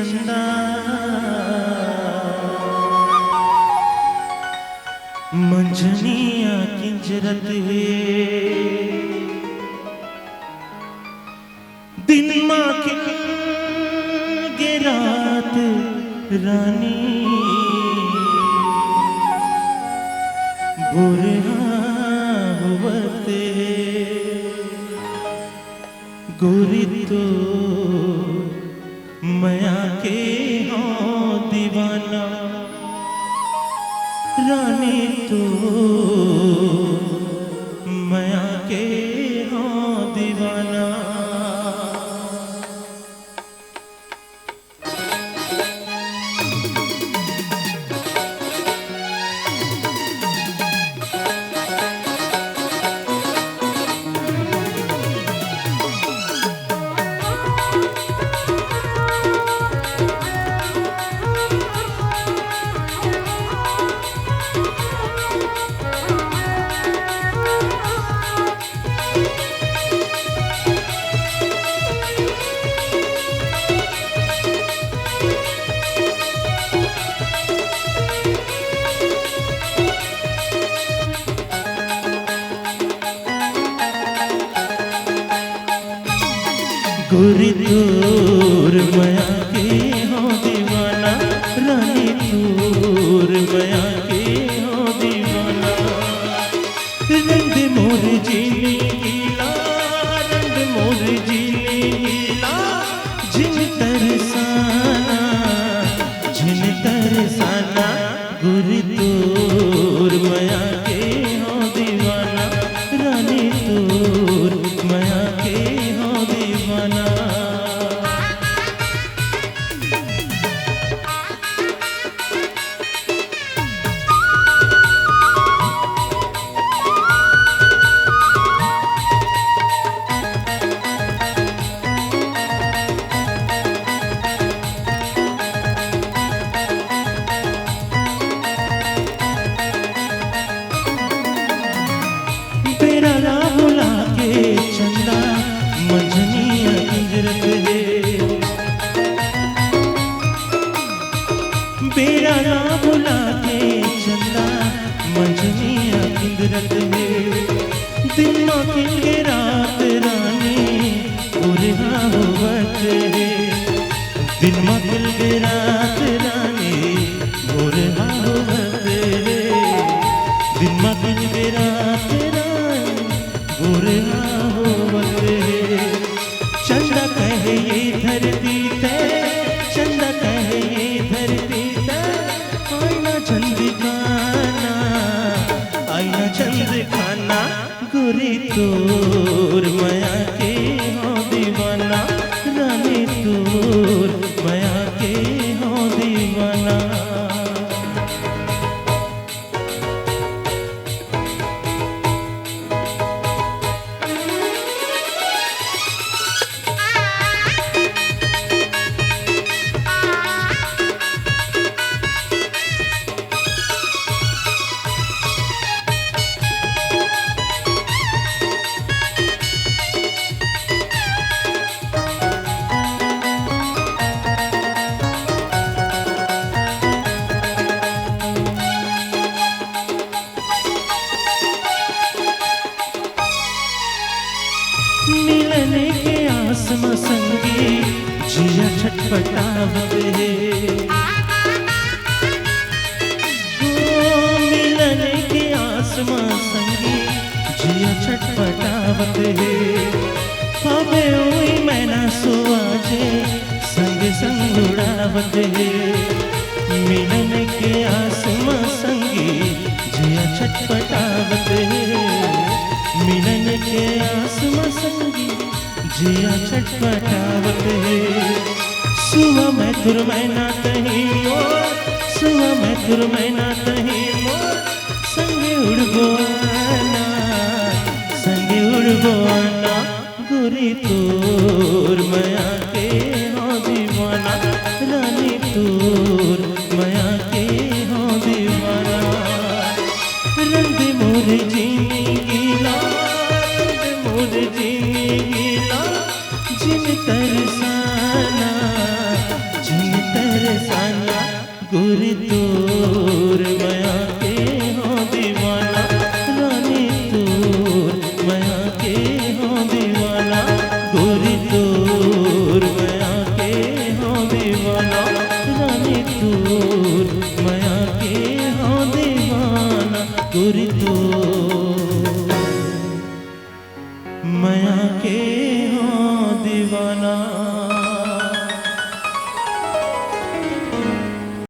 चंदा मंझनिया किंजरत है दिन माँ के रात रानी बुरा हुवते गोरी तो मया के हाँ दीवाना रानी तो मया के हाँ दीवाना गोरी तोर मया के हो दीवाना रानी तोर मया के हो दीवाना रंग मोर जीली गीला रंग मोर जीली गीला झिन तरसाना गोरी तोर मया के हो दीवाना रानी तोर मया के हो दीवाना बेरा बुला के चंदा मंझनिया किंजरत है बेरा बुला के चंदा मंझनिया किंजरत है दिन के रात रानी बुरा होवत है दिन के रात रानी बुरा होवत है दिन के रात बुरा होवत है चंदा कहे ये धरती ते चंदा कहे ये धरती ते आईना चंद खाना गोरी तोर मया के हो दीवाना रानी तोर मया के हो दीवाना मिलने के आसमां संगी जिया छटपटावत है मिलने के आसमां संगी जिया छटपटावत है पावे हुई मैना सुआजे संग संग उड़ावत है मिलने के आसमां संगी जिया छटपटावत है मिलन के आसमां संगी जिया छटपटावत है सुबह मैं तुर मैना कहीं और सुबह मैं तुर मैना कहीं और संगे उड़बो आना गोरी तोर मया के हो दीवाना रानी तोर मया के हो दीवाना रंग मोर जीनी गीला रंग मोर जीनी गीला जिन तरसाना जिन गोरी तोर माया के हो दीवाना, रानी तोर माया के हो दीवाना, गोरी तोर माया के हो दीवाना, रानी तोर माया के हो दीवाना, गोरी तोर माया के